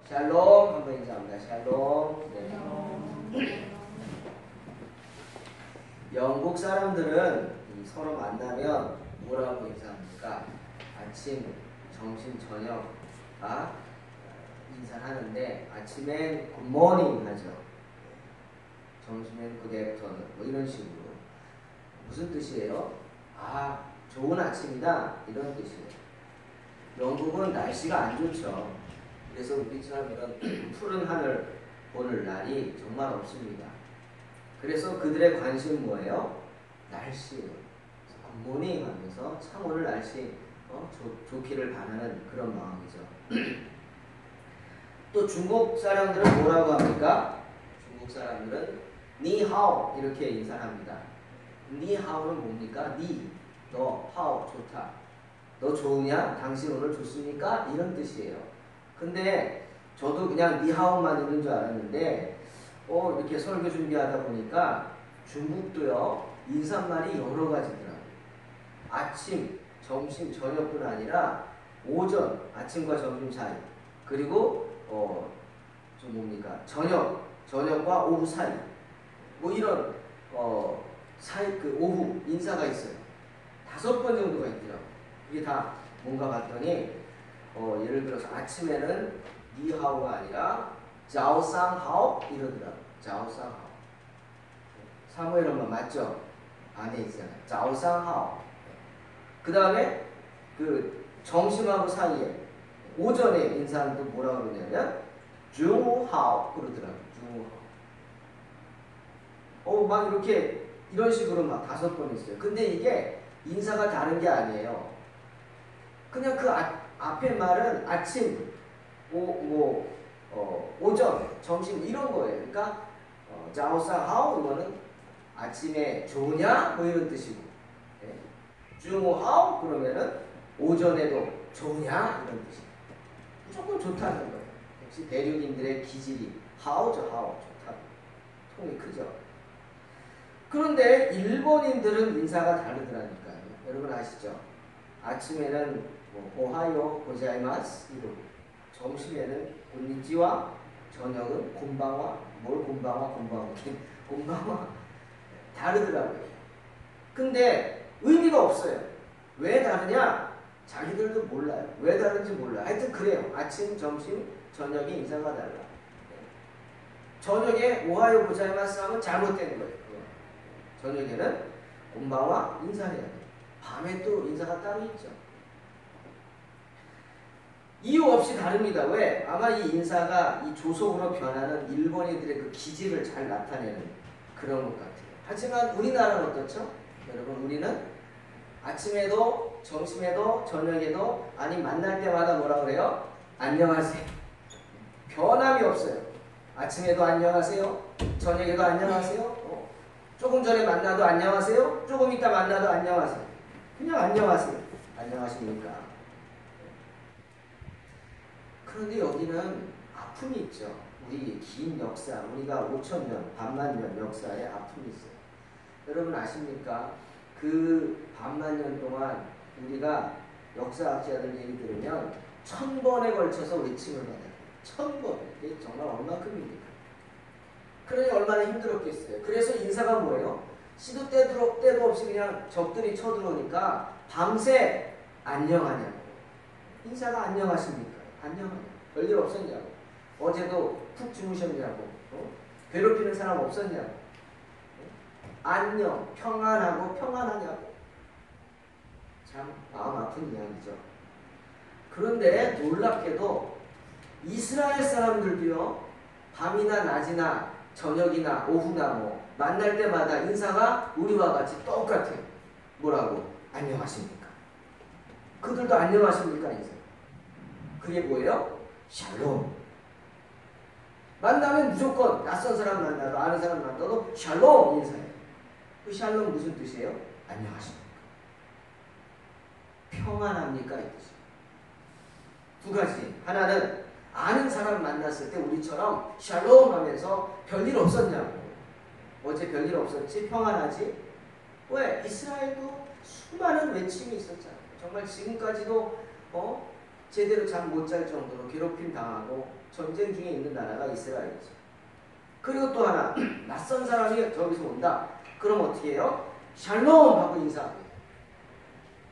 샬롬 한번 인사합니다. 샬롬. 네. 영국 사람들은 서로 만나면 뭐라고 인사합니까? 아침, 점심, 저녁 다 인사를 하는데 아침엔 굿모닝 하죠. 점심엔 굿애프터눈 뭐 이런 식으로. 무슨 뜻이에요? 아, 좋은 아침이다 이런 뜻이에요. 영국은 날씨가 안 좋죠. 그래서 우리처럼 이런 푸른 하늘 보는 날이 정말 없습니다. 그래서 그들의 관심은 뭐예요? 날씨예요. 굿모닝 하면서 참 오늘 날씨 좋기를 바라는 그런 마음이죠. 또 중국 사람들은 뭐라고 합니까? 중국 사람들은 니하오 이렇게 인사합니다. 니하오는 뭡니까? 니, 너, 하오, 좋다. 너 좋으냐? 당신 오늘 좋습니까? 이런 뜻이에요. 근데 저도 그냥 니하오만 있는 줄 알았는데 이렇게 설교 준비하다 보니까 중국도요 인사말이 여러 가지더라고요. 아침, 점심, 저녁뿐 아니라 오전, 아침과 점심 사이, 그리고 좀 뭡니까? 저녁과 오후 사이, 뭐 이런 사이 그 오후 인사가 있어요. 5번 정도가 있더라고요. 이게 다 뭔가 봤더니 예를 들어서 아침에는 니하오가 아니라 자오상하오 이러더라고요. 자오상하오. 사무엘 엄마 맞죠? 안에 있잖아요. 자오상하오. 그 다음에 그 점심하고 사이에 오전에 인사는 또 뭐라고 그러냐면 중하오 그러더라고요. 중하오. 막 이렇게 이런 식으로 막 5번 있어요. 근데 이게 인사가 다른 게 아니에요. 그냥 그 앞에 말은 아침, 오전, 점심 이런 거예요. 그러니까 자오상하오 이거는 아침에 좋으냐 뭐 이런 뜻이고, 네. 중하오 그러면은 오전에도 좋으냐 이런 뜻이에요. 무조건 좋다는 거예요. 역시 대륙인들의 기질이 하오죠. 하오 좋다. 통이 크죠. 그런데 일본인들은 인사가 다르더라니까요. 여러분 아시죠? 아침에는 오하요 고자이마스 이러고, 점심에는 곤니찌와, 저녁은 곤방와, 곤방와 다르더라고요. 근데 의미가 없어요. 왜 다르냐? 자기들도 몰라요. 왜 다른지 몰라요. 하여튼 그래요. 아침, 점심, 저녁에 인사가 달라. 저녁에 오하요 고자이마스 하면 잘못된 거예요. 저녁에는 곤방와 인사해야 돼요. 밤에 또 인사가 따로 있죠. 이유 없이 다릅니다. 왜? 아마 이 인사가 이 조속으로 변하는 일본인들의 그 기질을 잘 나타내는 그런 것 같아요. 하지만 우리나라는 어떻죠? 여러분, 우리는 아침에도 점심에도 저녁에도 아니 만날 때마다 뭐라 그래요? 안녕하세요. 변함이 없어요. 아침에도 안녕하세요. 저녁에도 안녕하세요. 조금 전에 만나도 안녕하세요. 조금 이따 만나도 안녕하세요. 그냥 안녕하세요. 안녕하십니까? 그런데 여기는 아픔이 있죠. 우리 긴 역사, 우리가 5,000년, 반만년 역사에 아픔이 있어요. 여러분 아십니까? 그 반만년 동안 우리가 역사학자들 얘기 들으면 1000번에 걸쳐서 외침을 받아요. 1000번. 이게 정말 얼마큼입니까? 그러니 얼마나 힘들었겠어요. 그래서 인사가 뭐예요? 시도 때도 없이 그냥 적들이 쳐들어오니까 밤새 안녕하냐고. 인사가 안녕하십니까? 안녕하냐고. 별일 없었냐고. 어제도 푹 주무셨냐고. 괴롭히는 사람 없었냐고. 안녕, 평안하고 평안하냐고. 참 마음 아픈 이야기죠. 그런데 놀랍게도 이스라엘 사람들도요. 밤이나 낮이나 저녁이나 오후나 만날 때마다 인사가 우리와 같이 똑같아요. 뭐라고? 안녕하십니까? 그들도 안녕하십니까? 인사. 그게 뭐예요? 샬롬. 만나면 무조건 낯선 사람 만나도 아는 사람 만나도 샬롬 인사해요. 그 샬롬 무슨 뜻이에요? 안녕하십니까? 평안합니까? 이 뜻이에요. 두 가지. 하나는 아는 사람 만났을 때 우리처럼 샬롬 하면서 별일 없었냐고. 어제 별일 없었지? 평안하지? 왜? 이스라엘도 수많은 외침이 있었잖아요. 정말 지금까지도 제대로 잠 못 잘 정도로 괴롭힘 당하고 전쟁 중에 있는 나라가 이스라엘이죠. 그리고 또 하나 낯선 사람이 저기서 온다. 그럼 어떻게 해요? 샬롬 하고 인사합니다.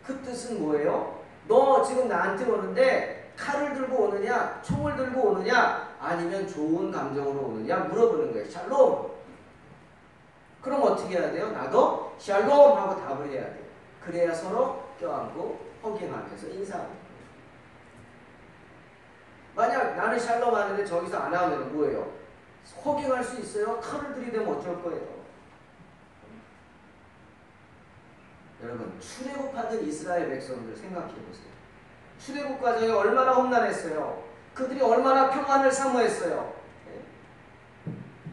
그 뜻은 뭐예요? 너 지금 나한테 오는데 칼을 들고 오느냐, 총을 들고 오느냐, 아니면 좋은 감정으로 오느냐 물어보는 거예요. 샬롬. 그럼 어떻게 해야 돼요? 나도 샬롬 하고 답을 해야 돼요. 그래야 서로 껴안고 허경하면서 인사합니다. 만약 나는 샬롬 하는데 저기서 안 하면 뭐예요? 허경할 수 있어요? 칼을 들이대면 어쩔 거예요? 여러분, 출애굽하던 이스라엘 백성들 생각해 보세요. 출애굽 과정에 얼마나 험난했어요. 그들이 얼마나 평안을 사모했어요.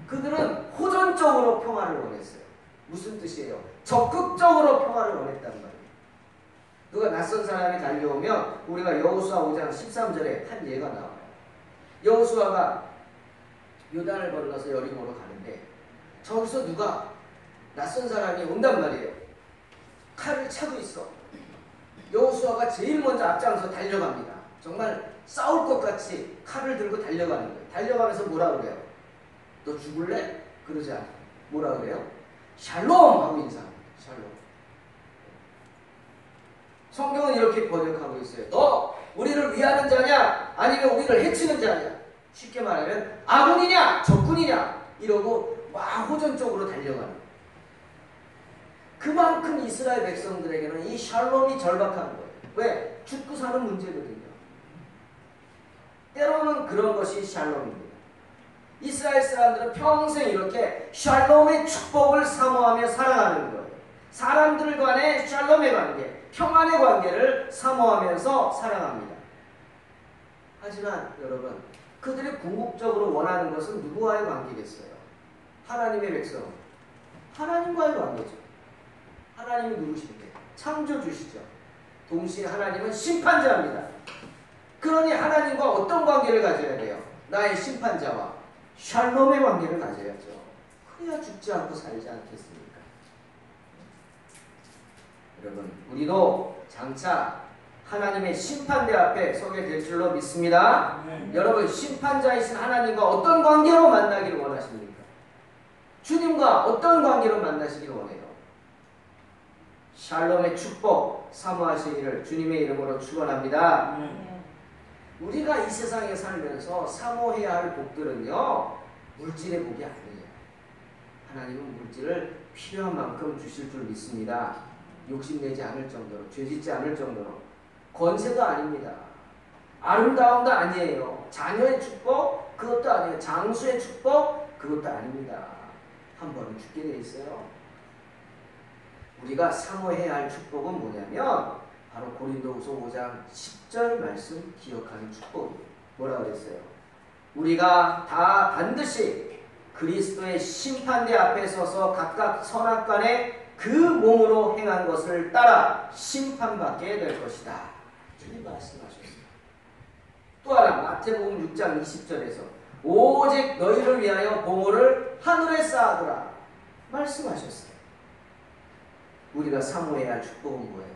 그들은 호전적으로 평안을 원했어요. 무슨 뜻이에요? 적극적으로 평안을 원했단 말이에요. 누가 낯선 사람이 달려오면 우리가 여호수아 5장 13절에 한 예가 나와요. 여호수아가 요단을 건너서 여리고로 가는데 저기서 누가 낯선 사람이 온단 말이에요. 칼을 차고 있어. 여호수아가 제일 먼저 앞장서 달려갑니다. 정말 싸울 것 같이 칼을 들고 달려가는 거예요. 달려가면서 뭐라 그래요? 너 죽을래? 그러지 않아요. 뭐라 그래요? 샬롬 하고 인사합니다. 샬롬. 성경은 이렇게 번역하고 있어요. 너 우리를 위하는 자냐? 아니면 우리를 해치는 자냐? 쉽게 말하면 아군이냐? 적군이냐? 이러고 막 호전적으로 달려가는 거예요. 그만큼 이스라엘 백성들에게는 이 샬롬이 절박한 거예요. 왜? 죽고 사는 문제거든요. 때로는 그런 것이 샬롬입니다. 이스라엘 사람들은 평생 이렇게 샬롬의 축복을 사모하며 살아가는 거예요. 사람들 간의 샬롬의 관계, 평안의 관계를 사모하면서 살아갑니다. 하지만 여러분, 그들이 궁극적으로 원하는 것은 누구와의 관계겠어요? 하나님의 백성, 하나님과의 관계죠. 하나님이 누구신데? 창조주시죠. 동시에 하나님은 심판자입니다. 그러니 하나님과 어떤 관계를 가져야 돼요? 나의 심판자와 샬롬의 관계를 가져야죠. 그래야 죽지 않고 살지 않겠습니까? 여러분, 우리도 장차 하나님의 심판대 앞에 서게 될 줄로 믿습니다. 여러분, 심판자이신 하나님과 어떤 관계로 만나기를 원하십니까? 주님과 어떤 관계로 만나시기를 원해요? 샬롬의 축복 사모하시기를 주님의 이름으로 축원합니다. 우리가 이 세상에 살면서 사모해야 할 복들은요, 물질의 복이 아니에요. 하나님은 물질을 필요한 만큼 주실 줄 믿습니다. 욕심내지 않을 정도로, 죄짓지 않을 정도로. 권세도 아닙니다. 아름다움도 아니에요. 자녀의 축복? 그것도 아니에요. 장수의 축복? 그것도 아닙니다. 한 번은 죽게 돼 있어요. 우리가 사모해야 할 축복은 뭐냐면 바로 고린도후서 5장 10절 말씀 기억하는 축복이에요. 뭐라고 그랬어요? 우리가 다 반드시 그리스도의 심판대 앞에 서서 각각 선악간에 그 몸으로 행한 것을 따라 심판받게 될 것이다. 주님 말씀하셨어요. 또 하나 마태복음 6장 20절에서 오직 너희를 위하여 보물을 하늘에 쌓아두라 말씀하셨어요. 우리가 사모해야 할 축복은 뭐예요?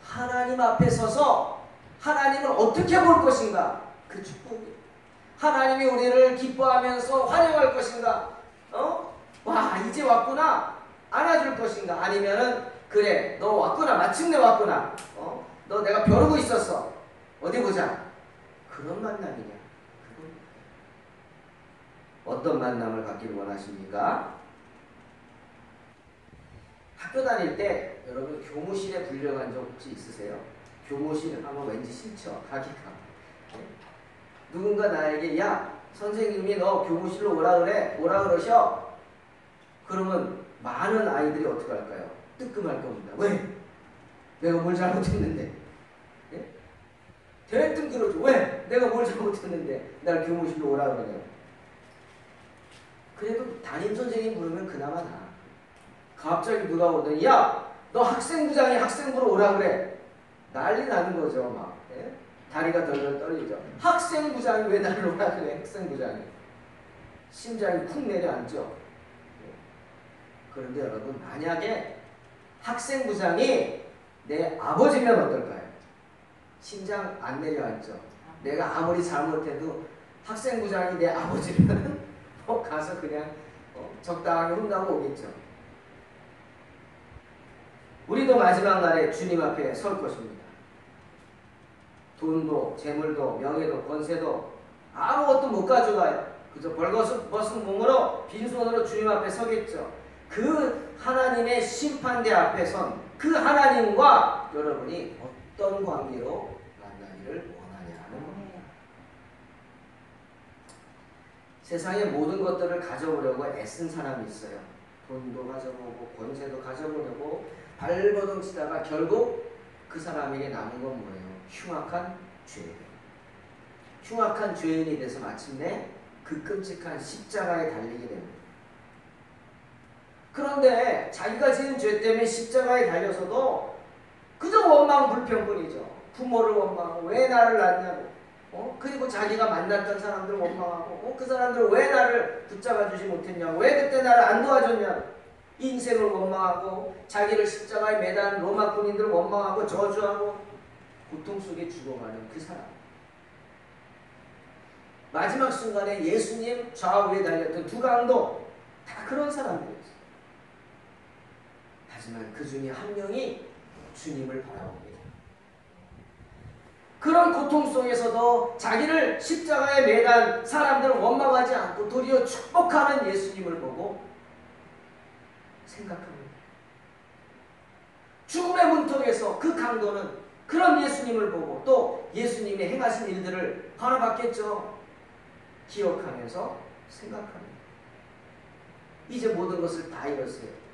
하나님 앞에 서서 하나님을 어떻게 볼 것인가? 그 축복이에요. 하나님이 우리를 기뻐하면서 환영할 것인가? 와, 이제 왔구나. 안아줄 것인가? 아니면은 그래, 너 왔구나. 마침내 왔구나. 너 내가 벼르고 있었어. 어디 보자. 그런 만남이냐? 어떤 만남을 갖기를 원하십니까? 학교 다닐 때 여러분 교무실에 불려간 적 혹시 있으세요? 교무실 하면 왠지 싫죠. 가기가. 누군가 나에게 야 선생님이 너 교무실로 오라 그래. 오라 그러셔. 그러면 많은 아이들이 어떻게 할까요? 뜨끔할 겁니다. 왜? 내가 뭘 잘못했는데? 예? 대뜸 그러죠. 왜? 내가 뭘 잘못했는데 날 교무실로 오라 그러냐. 그래도 담임선생님 부르면 그나마 나아. 갑자기 누가 오더니 야! 너 학생부장이 학생부로 오라 그래. 난리 나는 거죠. 막. 예? 다리가 덜덜 떨리죠. 학생부장이 왜 나를 오라 그래. 학생부장이. 심장이 쿵 내려앉죠. 예? 그런데 여러분 만약에 학생부장이 내 아버지면 어떨까요? 심장 안 내려앉죠. 내가 아무리 잘못해도 학생부장이 내 아버지면 가서 그냥 적당하게 혼나고 오겠죠. 우리도 마지막 날에 주님 앞에 설 것입니다. 돈도 재물도 명예도 권세도 아무것도 못 가져가요. 그저 벌거벗은 몸으로 빈손으로 주님 앞에 서겠죠. 그 하나님의 심판대 앞에 선 그 하나님과 여러분이 어떤 관계로 만나기를 원하냐는 겁니다. 세상의 모든 것들을 가져보려고 애쓴 사람이 있어요. 돈도 가져보고 권세도 가져보려고 발버둥 치다가 결국 그 사람에게 남은 건 뭐예요? 흉악한 죄예요. 흉악한 죄인이 돼서 마침내 그 끔찍한 십자가에 달리게 됩니다. 그런데 자기가 지은 죄 때문에 십자가에 달려서도 그저 원망 불평뿐이죠. 부모를 원망하고 왜 나를 낳냐고, 그리고 자기가 만났던 사람들 원망하고, 그 사람들 왜 나를 붙잡아 주지 못했냐고, 왜 그때 나를 안 도와줬냐고, 인생을 원망하고 자기를 십자가에 매단 로마 군인들 원망하고 저주하고 고통 속에 죽어가는 그 사람. 마지막 순간에 예수님 좌우에 달렸던 두 강도 다 그런 사람들이었어요. 하지만 그 중에 한 명이 주님을 바라봅니다. 그런 고통 속에서도 자기를 십자가에 매단 사람들을 원망하지 않고 도리어 축복하는 예수님을 보고 생각합니다. 죽음의 문턱에서 그 강도는 그런 예수님을 보고 또 예수님이 행하신 일들을 바라봤겠죠. 기억하면서 생각합니다. 이제 모든 것을 다 잃었어요.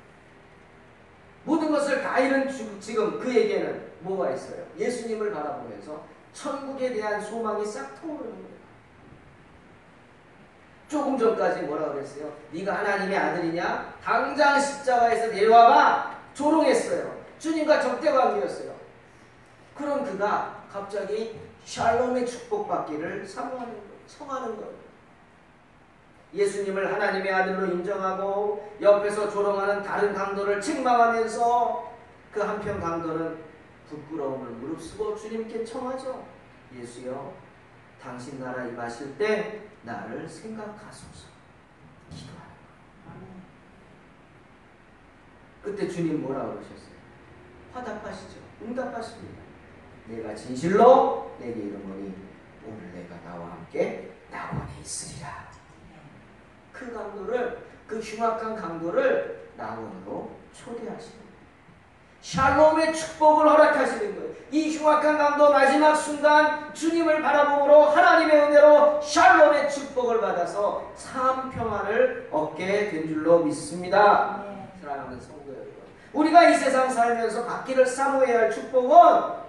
모든 것을 다 잃은 지금 그에게는 뭐가 있어요? 예수님을 바라보면서 천국에 대한 소망이 싹 터오르는 거예요. 조금 전까지 뭐라 그랬어요? 네가 하나님의 아들이냐? 당장 십자가에서 내려와봐! 조롱했어요. 주님과 적대관계였어요. 그런 그가 갑자기 샬롬의 축복받기를 사모하는 거예요. 청하는 거예요. 예수님을 하나님의 아들로 인정하고 옆에서 조롱하는 다른 강도를 책망하면서 그 한편 강도는 부끄러움을 무릅쓰고 주님께 청하죠. 예수여, 당신 나라 임하실 때 나를 생각하소서. 기도하는 거예요. 그때 주님 뭐라 그러셨어요? 화답하시죠. 응답하십니다. 내가 진실로 내게 이르노니 오늘 내가 나와 함께 낙원에 있으리라. 그 강도를, 그 흉악한 강도를 낙원으로 초대하시는 거예요. 샬롬의 축복을 허락하시는 거예요. 이 흉악한 강도 마지막 순간 주님을 바라봄으로 하나님의 은혜로 샬롬의 축복을 받아서 삶 평안을 얻게 된 줄로 믿습니다. 사랑하는 성도 여러분, 우리가 이 세상 살면서 받기를 사모해야 할 축복은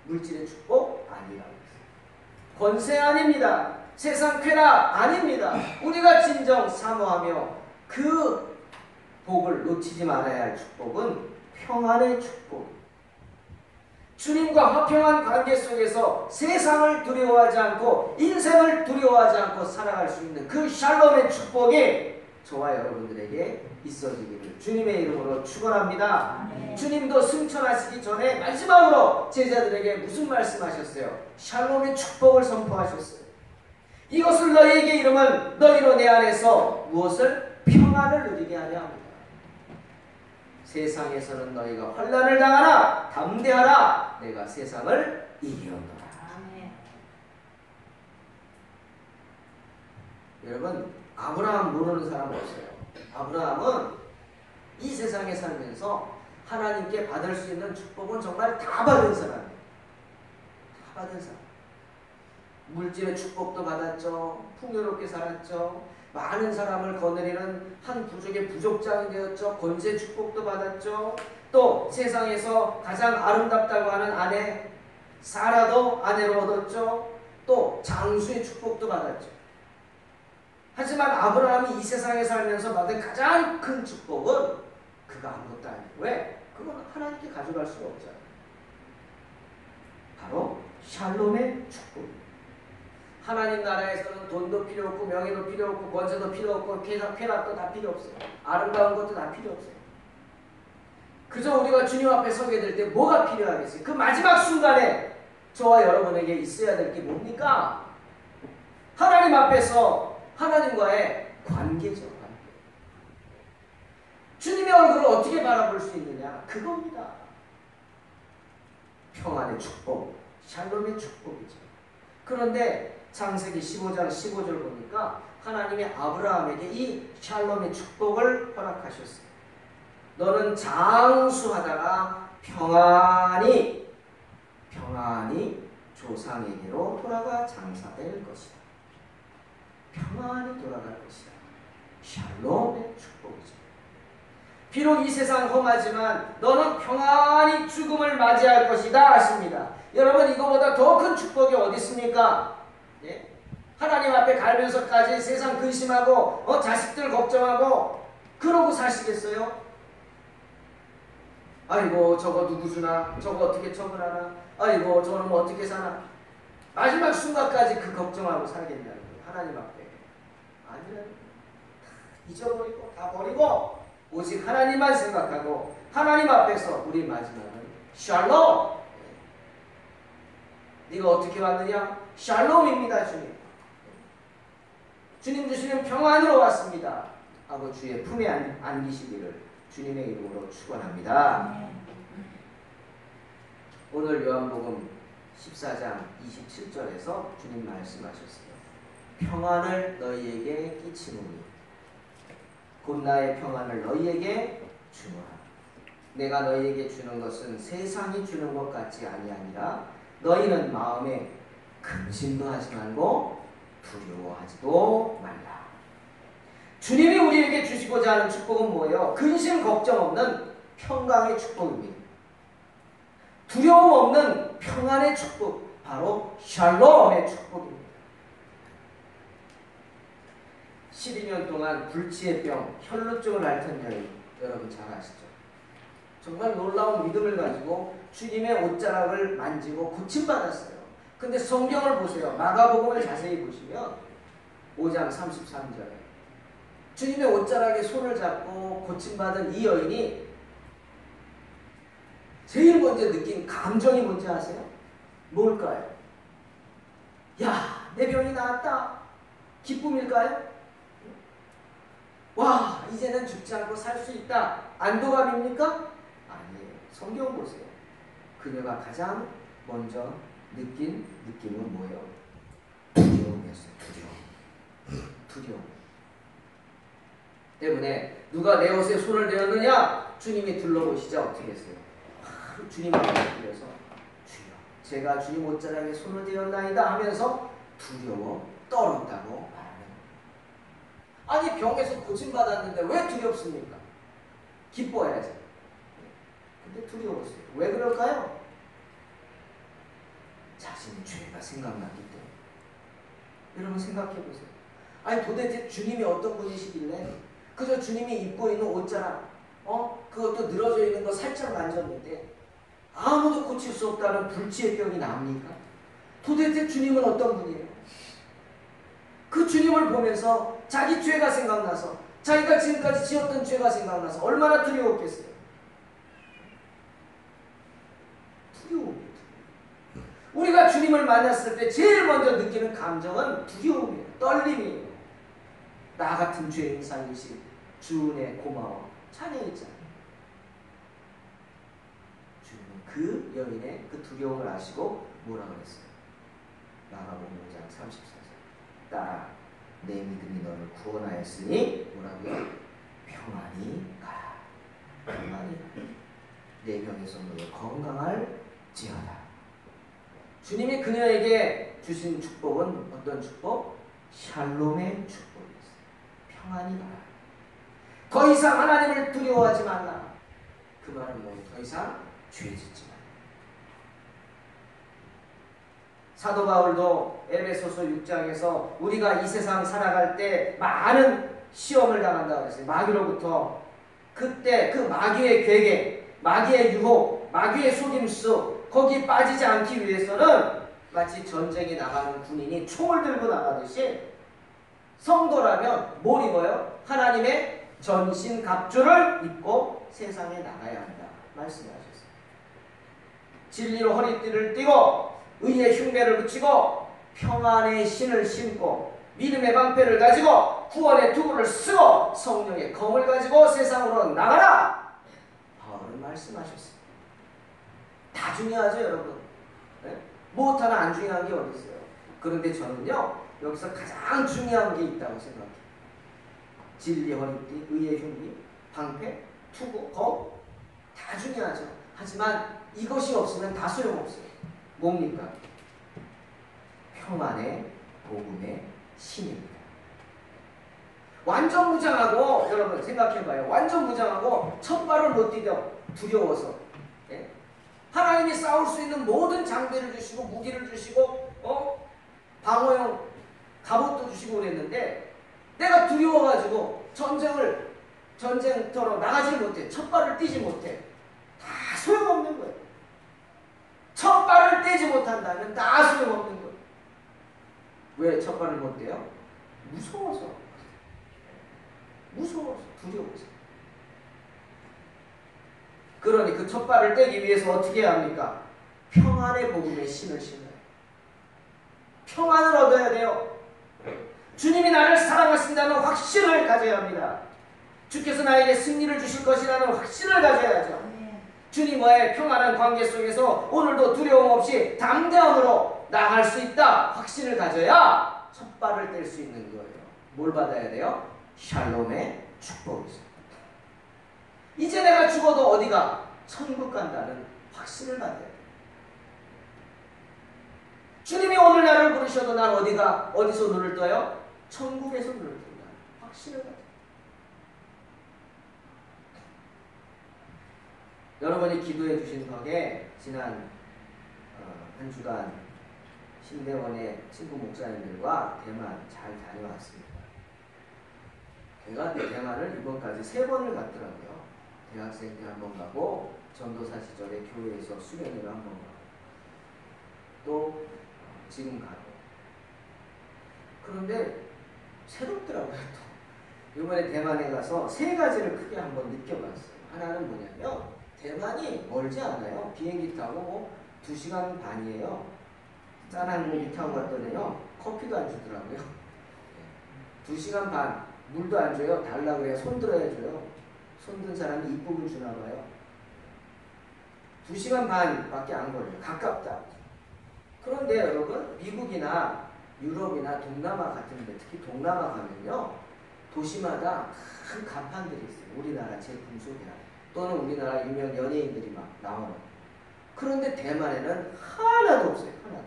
물질의 축복 아니라고 했어요. 권세 아닙니다. 세상 쾌락 아닙니다. 우리가 진정 사모하며 그 복을 놓치지 말아야 할 축복은 평안의 축복. 주님과 화평한 관계 속에서 세상을 두려워하지 않고 인생을 두려워하지 않고 살아갈 수 있는 그 샬롬의 축복이 저와 여러분들에게 있어지기를 주님의 이름으로 축원합니다. 주님도 승천하시기 전에 마지막으로 제자들에게 무슨 말씀하셨어요? 샬롬의 축복을 선포하셨어요. 이것을 너희에게 이름은 너희로 내 안에서 무엇을? 평안을 누리게 하려 합니다. 세상에서는 너희가 환난을 당하나 담대하라. 내가 세상을 이기었노라. 여러분, 아브라함 모르는 사람 없어요. 아브라함은 이 세상에 살면서 하나님께 받을 수 있는 축복은 정말 다 받은 사람이에요. 다 받은 사람. 물질의 축복도 받았죠. 풍요롭게 살았죠. 많은 사람을 거느리는 한 부족의 부족장이 되었죠. 권세 축복도 받았죠. 또 세상에서 가장 아름답다고 하는 아내 사라도 아내로 얻었죠. 또 장수의 축복도 받았죠. 하지만 아브라함이 이 세상에 살면서 받은 가장 큰 축복은 그가 아무것도 아니에요. 왜? 그건 하나님께 가져갈 수가 없잖아요. 바로 샬롬의 축복. 하나님 나라에서는 돈도 필요 없고 명예도 필요 없고 권세도 필요 없고 쾌락도 다 필요 없어요. 아름다운 것도 다 필요 없어요. 그저 우리가 주님 앞에 서게 될 때 뭐가 필요하겠어요? 그 마지막 순간에 저와 여러분에게 있어야 될 게 뭡니까? 하나님 앞에서 하나님과의 관계죠. 관계. 주님의 얼굴을 어떻게 바라볼 수 있느냐? 그겁니다. 평안의 축복, 샬롬의 축복이죠. 그런데 창세기 15장 15절 보니까 하나님이 아브라함에게 이 샬롬의 축복을 허락하셨어요. 너는 장수하다가 평안히 조상에게로 돌아가 장사될 것이다. 평안히 돌아갈 것이다. 샬롬의 축복이죠. 비록 이 세상 험하지만 너는 평안히 죽음을 맞이할 것이다 하십니다. 여러분, 이거보다 더 큰 축복이 어디 있습니까? 예? 하나님 앞에 갈면서까지 세상 근심하고 자식들 걱정하고 그러고 사시겠어요? 아이고 저거 누구 주나? 저거 어떻게 처분하나? 아이고 저는 뭐 어떻게 사나? 마지막 순간까지 그 걱정하고 살겠냐는 거예요. 하나님 앞에. 아니라는 거예요. 잊어버리고 다 버리고 오직 하나님만 생각하고 하나님 앞에서 우리 마지막은 샬롬. 네가 어떻게 왔느냐? 샬롬입니다. 주님 주시는 평안으로 왔습니다 하고 주의 품에 안기시기를 주님의 이름으로 축원합니다. 오늘 요한복음 14장 27절에서 주님 말씀하셨어요. 평안을 너희에게 끼치노니 곧 나의 평안을 너희에게 주노라. 내가 너희에게 주는 것은 세상이 주는 것 같이 아니하니라. 너희는 마음에 근심도 하지 말고 두려워하지도 말라. 주님이 우리에게 주시고자 하는 축복은 뭐예요? 근심 걱정 없는 평강의 축복입니다. 두려움 없는 평안의 축복, 바로 샬롬의 축복입니다. 12년 동안 불치의 병, 혈루증을 앓던 여인, 여러분 잘 아시죠? 정말 놀라운 믿음을 가지고 주님의 옷자락을 만지고 고침받았어요. 근데 성경을 보세요. 마가복음을 자세히 보시면 5장 33절에 주님의 옷자락에 손을 잡고 고침받은 이 여인이 제일 먼저 느낀 감정이 뭔지 아세요? 뭘까요? 야, 내 병이 나았다. 기쁨일까요? 와, 이제는 죽지 않고 살 수 있다. 안도감입니까? 아니에요. 성경 보세요. 그녀가 가장 먼저 느낀 느낌은 뭐예요? 두려움이었어요. 두려움. 때문에 누가 내 옷에 손을 대었느냐? 주님이 둘러보시자 어떻게 했어요? 바로 주님 앞에 들려서 주여, 제가 주님 옷자락에 손을 대었나이다 하면서 두려워 떨었다고 말하는 거예요. 아니, 병에서 고침받았는데 왜 두렵습니까? 기뻐야지. 근데 두려웠어요. 왜 그럴까요? 자신의 죄가 생각났기 때문에. 여러분 생각해 보세요. 아니, 도대체 주님이 어떤 분이시길래 그저 주님이 입고 있는 옷자락, 그것도 늘어져 있는 거 살짝 만졌는데 아무도 고칠 수 없다는 불치의 병이 나옵니까? 도대체 주님은 어떤 분이에요? 그 주님을 보면서 자기 죄가 생각나서, 자기가 지금까지 지었던 죄가 생각나서 얼마나 두려웠겠어요? 두려움이에요. 우리가 주님을 만났을 때 제일 먼저 느끼는 감정은 두려움이에요. 떨림이에요. 나 같은 죄인 살리신 주은혜 고마워 찬양했잖아요. 주님은 그 여인의 그 두려움을 아시고 뭐라 그랬어요? 마가복음 5장 34절. 딸아, 내 믿음이 너를 구원하였으니 뭐라고요? 평안히 가라. 평안히 가라. 내 병에서 너를 건강할지어다. 주님이 그녀에게 주신 축복은 어떤 축복? 샬롬의 축복이었어요. 평안히 가라. 더 이상 하나님을 두려워하지 말라. 그 말은 뭐예요? 더 이상 죄 짓지 말라. 사도 바울도 에베소서 6장에서 우리가 이 세상 살아갈 때 많은 시험을 당한다고 했어요. 마귀로부터. 그때 그 마귀의 괴계, 마귀의 유혹, 마귀의 속임수, 거기에 빠지지 않기 위해서는 마치 전쟁에 나가는 군인이 총을 들고 나가듯이 성도라면 뭘 입어요? 하나님의 전신 갑주를 입고 세상에 나가야 한다 말씀하셨어요. 진리로 허리띠를 띠고 의의 흉배를 붙이고 평안의 신을 신고 믿음의 방패를 가지고 구원의 투구를 쓰고 성령의 검을 가지고 세상으로 나가라. 바울은 말씀하셨어요. 다 중요하죠, 여러분. 네? 뭐 하나 안 중요한 게 어디 있어요? 그런데 저는요, 여기서 가장 중요한 게 있다고 생각해요. 진리 허리띠, 의의 흉기, 방패, 투구, 검, 다 중요하죠. 하지만 이것이 없으면 다 소용없어요. 뭡니까? 평안의 복음의 신입니다. 완전 무장하고, 여러분 생각해봐요. 완전 무장하고 첫 발을 못 디뎌. 두려워서. 예? 하나님이 싸울 수 있는 모든 장비를 주시고 무기를 주시고 방어용 갑옷도 주시고 그랬는데 내가 두려워가지고 전쟁터로 나가지 못해. 첫 발을 떼지 못해. 다 소용없는 거예요. 첫 발을 떼지 못한다면 다 소용없는 거예요. 왜 첫 발을 못 떼요? 무서워서. 두려워서. 그러니 그 첫 발을 떼기 위해서 어떻게 해야 합니까? 평안의 복음의 신을 신어요. 평안을 얻어야 돼요. 주님이 나를 사랑하신다는 확신을 가져야 합니다. 주께서 나에게 승리를 주실 것이라는 확신을 가져야죠. 주님과의 평안한 관계 속에서 오늘도 두려움 없이 담대함으로 나아갈 수 있다. 확신을 가져야 첫 발을 뗄 수 있는 거예요. 뭘 받아야 돼요? 샬롬의 축복이죠. 이제 내가 죽어도 어디가? 천국 간다는 확신을 받아야 돼요. 주님이 오늘 나를 부르셔도 난 어디서 눈을 떠요? 천국에서 눈을 뜬다. 확신을 가져요. 여러분이 기도해 주신 덕에 지난 한 주간 신대원의 친구 목사님들과 대만 잘 다녀왔습니다. 제가 대만을 이번까지 3번을 갔더라고요. 대학생 때 1번 가고 전도사 시절에 교회에서 수련회를 1번 가고 또 지금 가고. 그런데 새롭더라고요. 또 이번에 대만에 가서 3가지를 크게 한번 느껴봤어요. 하나는 뭐냐면 대만이 멀지 않아요. 비행기 타고 2시간 반이에요. 짠 항공기 타고 갔더니요 커피도 안 주더라고요. 2시간 반 물도 안 줘요. 달라고 해야 손 들어야 줘요. 손 든 사람이 입국을 주나 봐요. 2시간 반밖에 안 걸려요. 가깝다. 그런데 여러분 미국이나 유럽이나 동남아 같은 데 특히 동남아 가면요 도시마다 큰 간판들이 있어요. 우리나라 제품 소개하는 또는 우리나라 유명 연예인들이 막 나오는. 그런데 대만에는 하나도 없어요. 하나도.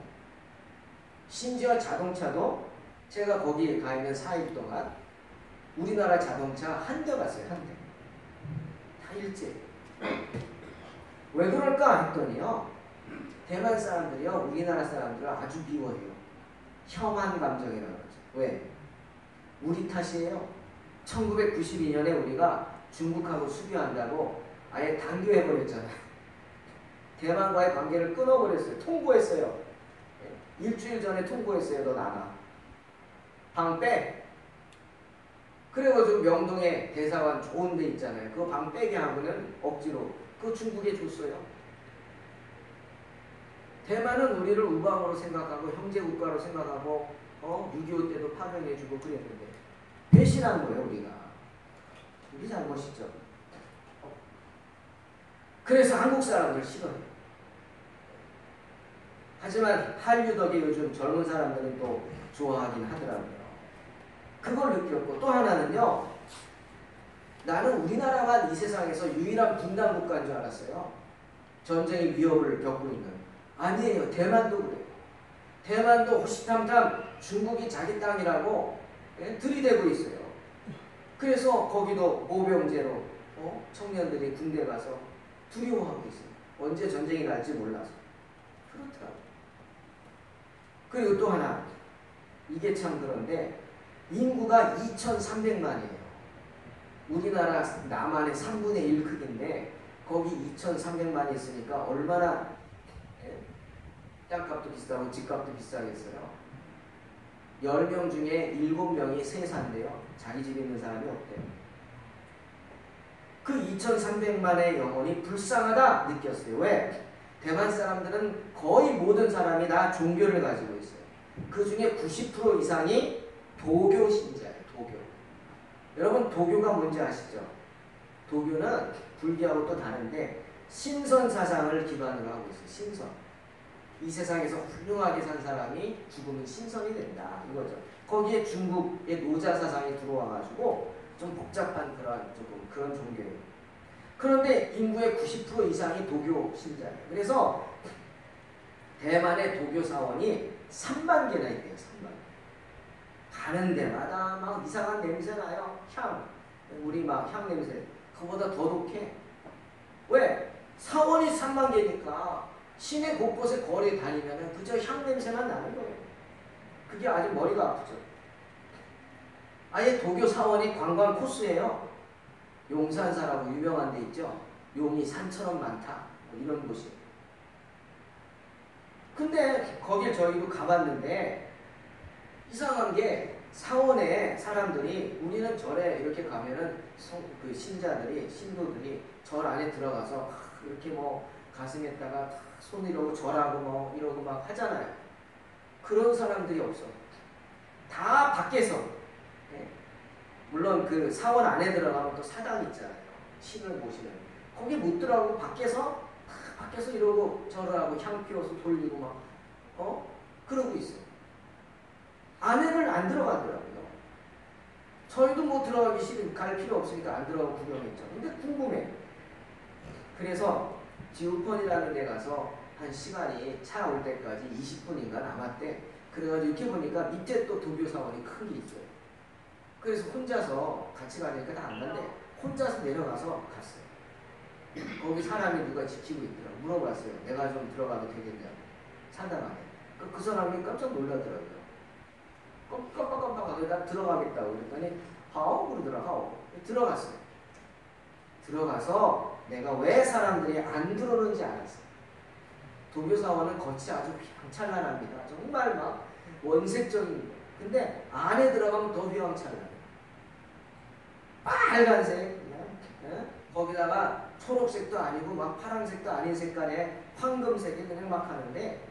심지어 자동차도 제가 거기 가 있는 4일 동안 우리나라 자동차 한 대 봤어요. 한 대. 다 일제. 왜 그럴까 했더니요. 대만 사람들이요. 우리나라 사람들을 아주 미워해요. 혐한 감정이라고 하죠. 왜? 우리 탓이에요. 1992년에 우리가 중국하고 수교한다고 아예 단교해버렸잖아요. 대만과의 관계를 끊어버렸어요. 통보했어요. 일주일 전에 통보했어요. 너 나가. 방 빼. 그래가지고 명동에 대사관 좋은 데 있잖아요. 그거 방 빼게 하고는 억지로 그거 중국에 줬어요. 대만은 우리를 우방으로 생각하고 형제국가로 생각하고 6.25 때도 파병해주고 그랬는데 배신한 거예요. 우리가. 우리 잘못이죠. 그래서 한국 사람을 싫어해요. 하지만 한류 덕에 요즘 젊은 사람들은 또 좋아하긴 하더라고요. 그걸 느꼈고 또 하나는요. 나는 우리나라만 이 세상에서 유일한 분단 국가인 줄 알았어요. 전쟁의 위협을 겪고 있는. 아니에요. 대만도 그래요. 대만도 호시탐탐 중국이 자기 땅이라고 들이대고 있어요. 그래서 거기도 모병제로 청년들이 군대 가서 두려워하고 있어요. 언제 전쟁이 날지 몰라서. 그렇더라고요. 그리고 또 하나. 이게 참 그런데 인구가 2,300만이에요. 우리나라 남한의 3분의 1 크기인데 거기 2,300만이 있으니까 얼마나 땅값도 비싸고 집값도 비싸겠어요. 10명 중에 7명이 세산데요. 자기 집에 있는 사람이 없대요. 그 2,300만의 영혼이 불쌍하다 느꼈어요. 왜? 대만 사람들은 거의 모든 사람이 다 종교를 가지고 있어요. 그 중에 90% 이상이 도교 신자예요. 도교. 여러분 도교가 뭔지 아시죠? 도교는 불교하고 또 다른데 신선 사상을 기반으로 하고 있어요. 신선. 이 세상에서 훌륭하게 산 사람이 죽으면 신선이 된다. 이거죠. 거기에 중국의 노자 사상이 들어와가지고 좀 복잡한 그런 종교예요. 그런데 인구의 90% 이상이 도교 신자예요. 그래서 대만의 도교 사원이 3만 개나 있대요. 3만. 가는 데마다 막 이상한 냄새 나요. 향. 우리 막 향 냄새. 그거보다 더 독해. 왜? 사원이 3만 개니까 시내 곳곳에 거리에 다니면 그저 향 냄새만 나는 거예요. 그게 아주 머리가 아프죠. 아예 도교 사원이 관광 코스예요. 용산사라고 유명한 데 있죠. 용이 산처럼 많다. 뭐 이런 곳이. 근데 거길 저희도 가봤는데 이상한 게 사원에 사람들이 우리는 절에 이렇게 가면은 그 신자들이 신도들이 절 안에 들어가서 이렇게 뭐 가슴에다가 손 이러고 절하고 뭐 이러고 막 하잖아요. 그런 사람들이 없어. 다 밖에서. 네. 물론 그 사원 안에 들어가면 또 사당 있잖아요. 신을 모시는. 거기 못 들어가고 밖에서 이러고 절을 하고 향 피워서 돌리고 막 그러고 있어. 안에는 안 들어가더라고요. 저희도 뭐 들어가기 싫은 갈 필요 없으니까 안 들어가고 구경했죠. 근데 궁금해. 그래서 지우펀이라는 데 가서 한 시간이 차 올 때까지 20분인가 남았대. 그래가지고 이렇게 보니까 밑에 또 도교 사원이 큰 게 있어요. 그래서 혼자서 같이 가니까 다 안 간대. 혼자서 내려가서 갔어요. 거기 사람이 누가 지키고 있더라고. 물어봤어요. 내가 좀 들어가도 되겠냐고. 사당하게. 그 사람이 깜짝 놀라더라고요. 깜빡깜빡하고 나 들어가겠다고 그랬더니 하오 그러더라. 하오. 들어갔어요. 들어가서 내가 왜 사람들이 안 들어오는지 알았어요. 도교사원은 겉이 아주 휘황찬란합니다. 정말 막 원색적인 거. 근데 안에 들어가면 더 휘황찬란해요. 빨간색 그냥, 거기다가 초록색도 아니고 막 파란색도 아닌 색깔의 황금색이 그냥 막 하는데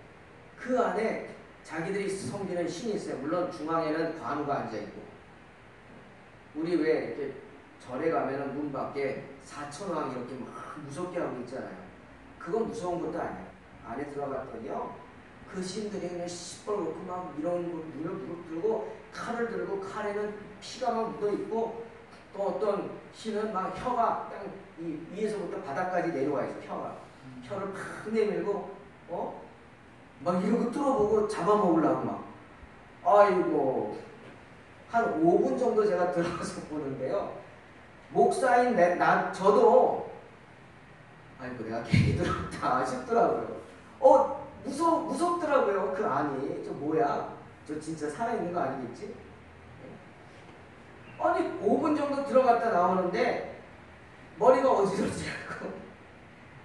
그 안에 자기들이 섬기는 신이 있어요. 물론 중앙에는 관우가 앉아있고 우리 왜 이렇게 절에 가면은 문 밖에 사천왕 이렇게 막 무섭게 하고 있잖아요. 그건 무서운 것도 아니에요. 안에 들어갔더니요. 그 신들이 그냥 시뻘겋고 막 이런 거 눈을 부릅 들고 칼을 들고 칼에는 피가 막 묻어있고 또 어떤 신은 막 혀가 딱 이 위에서부터 바닥까지 내려와 있어. 혀를 팍 내밀고 막 이러고 뚫어보고 잡아먹으려고 막. 아이고 한 5분 정도 제가 들어가서 보는데요. 목사인 저도 아이고 내가 괜히 들었다 싶더라고요. 무섭더라고요. 그 안이. 저 뭐야? 저 진짜 살아있는 거 아니겠지? 아니 5분 정도 들어갔다 나오는데 머리가 어지럽지 않고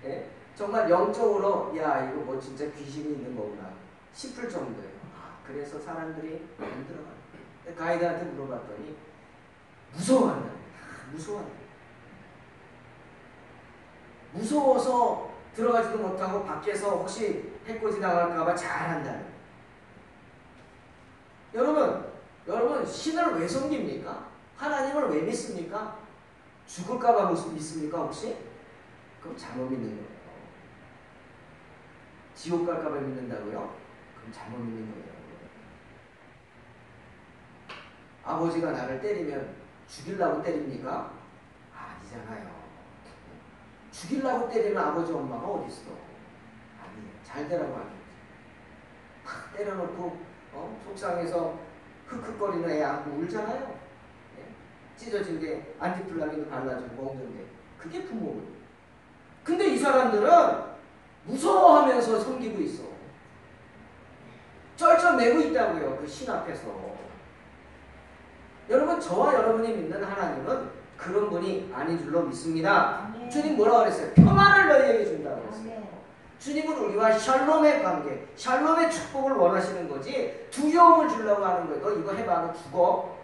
예? 정말 영적으로 야 이거 뭐 진짜 귀신이 있는 거구나 싶을 정도예요. 그래서 사람들이 안 들어가요. 가이드한테 물어봤더니 무서워한다. 무서워서 들어가지도 못하고 밖에서 혹시 해코지 당할까봐 잘한다는. 여러분 신을 왜 섬깁니까? 하나님을 왜 믿습니까? 죽을까봐 믿습니까 혹시? 그럼 잘못 믿는 거예요. 지옥 갈까봐 믿는다고요? 그럼 잘못 믿는 거예요. 아버지가 나를 때리면 죽이려고 때립니까? 아니잖아요. 죽이려고 때리는 아버지 엄마가 어디 있어? 아니에요. 잘 되라고 하는 거지. 팍 때려놓고 속상해서 흑흑거리는 애 안고 울잖아요. 찢어진 게 안티플라민도 발라주고 먹는데 그게 부모예요. 근데 이 사람들은 무서워하면서 섬기고 있어. 쩔쩔매고 있다고요. 그 신 앞에서. 여러분 저와 여러분이 믿는 하나님은 그런 분이 아닌 줄로 믿습니다. 네. 주님 뭐라고 그랬어요? 평안을 너희에게 준다고 그랬어요. 네. 주님은 우리와 샬롬의 관계, 샬롬의 축복을 원하시는 거지 두려움을 주려고 하는 거예요. 너 이거 해봐, 너 죽어.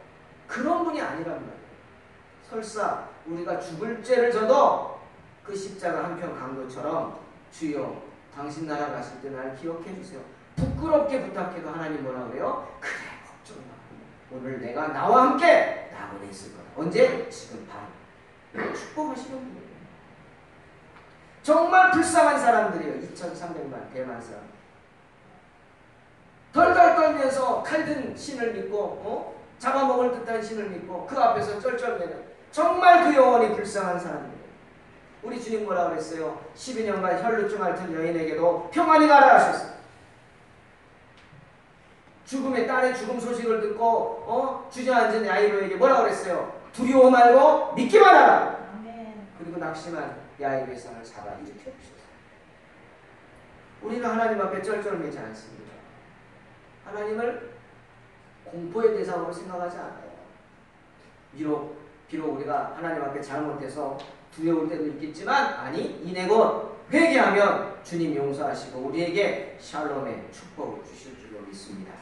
그런 분이 아니란 말이에요. 설사 우리가 죽을 죄를 져도 그 십자가 한편 간 것처럼 주여 당신 나라 가실 때 날 기억해 주세요. 부끄럽게 부탁해도 하나님 뭐라 그래요? 그래, 걱정 마. 오늘 내가 나와 함께 낙원에 있을 거다. 언제? 지금 바로. 축복하시는 분이에요. 정말 불쌍한 사람들이에요. 2,300만 대만 사람. 덜덜 떨면서 칼든 신을 믿고 잡아먹을 듯한 신을 믿고 그 앞에서 쩔쩔매는 정말 그 영혼이 불쌍한 사람들이에요. 우리 주님 뭐라 그랬어요? 12년간 혈루증 앓던 여인에게도 평안히 가라 하셨어요. 죽음의 딸의 죽음 소식을 듣고 주저앉은 야이로에게 뭐라 그랬어요? 두려워 말고 믿기만 하라. 그리고 낙심한 야이로의 상을 잡아 일으켜 주셨어요. 우리는 하나님 앞에 쩔쩔매지 않습니다. 하나님을 공포의 대상으로 생각하지 않아요. 비록 우리가 하나님 앞에 잘못해서 두려울 때도 있겠지만 아니 이내 곧 회개하면 주님 용서하시고 우리에게 샬롬의 축복을 주실 줄로 믿습니다.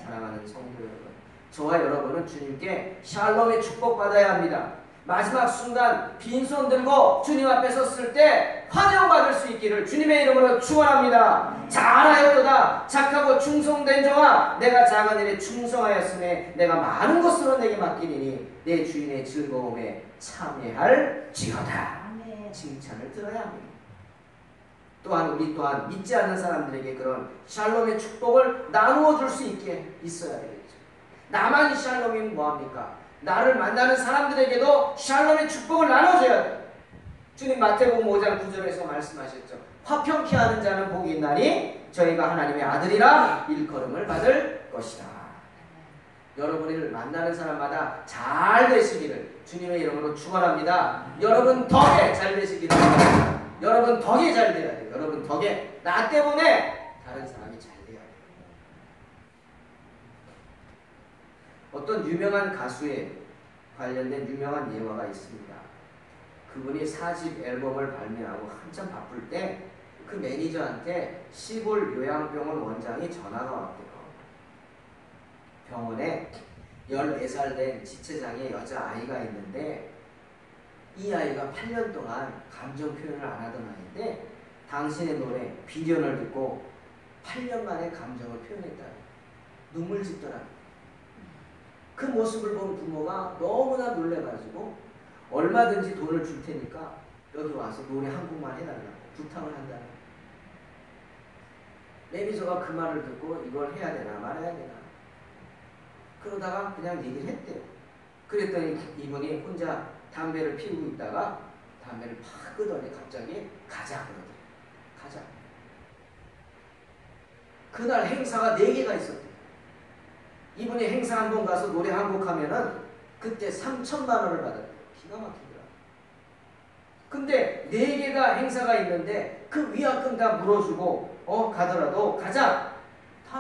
사랑하는 성도 여러분, 저와 여러분은 주님께 샬롬의 축복 받아야 합니다. 마지막 순간 빈손 들고 주님 앞에 섰을 때 환영받을 수 있기를 주님의 이름으로 축원합니다. 잘하였도다 착하고 충성된 종아, 내가 작은 일에 충성하였으니 내가 많은 것으로 내게 맡기리니 내 주인의 즐거움에 참여할지어다. 칭찬을 들어야 합니다. 또한 우리 또한 믿지 않는 사람들에게 그런 샬롬의 축복을 나누어 줄 수 있게 있어야 되겠죠. 나만이 샬롬이면 뭐합니까? 나를 만나는 사람들에게도 샬롬의 축복을 나눠줘야 돼요. 주님 마태복음 5장 9절에서 말씀하셨죠. 화평케 하는 자는 복이 있나니 저희가 하나님의 아들이라 일컬음을 받을 것이다. 여러분을 만나는 사람마다 잘 되시기를 주님의 이름으로 축원합니다. 여러분 덕에 잘 되시기를 바랍니다. 여러분 덕에 잘 돼야 돼요. 여러분 덕에 나 때문에 다른 사람이 잘 돼야 돼요. 어떤 유명한 가수에 관련된 유명한 예화가 있습니다. 그분이 4집 앨범을 발매하고 한참 바쁠 때 그 매니저한테 시골 요양병원 원장이 전화가 왔대요. 병원에 14살 된 지체장애 여자아이가 있는데 이 아이가 8년 동안 감정 표현을 안 하던 아이인데 당신의 노래 비련을 듣고 8년 만에 감정을 표현했다. 눈물 짓더라. 그 모습을 본 부모가 너무나 놀래가지고 얼마든지 돈을 줄 테니까 여기 와서 노래 한 곡만 해달라고 부탁을 한다는. 매니저가 그 말을 듣고 이걸 해야 되나 말아야 되나 그러다가 그냥 얘기를 했대요. 그랬더니 이분이 혼자 담배를 피우고 있다가 담배를 팍 끄더니 갑자기 가자 그러더래요. 가자. 그날 행사가 4개가 있었대요. 이분이 행사 한 번 가서 노래 한 곡 하면은 그때 3,000만 원을 받았대요. 기가 막히더라. 근데 4개가 행사가 있는데 그 위약금 다 물어주고 가더라도 가자.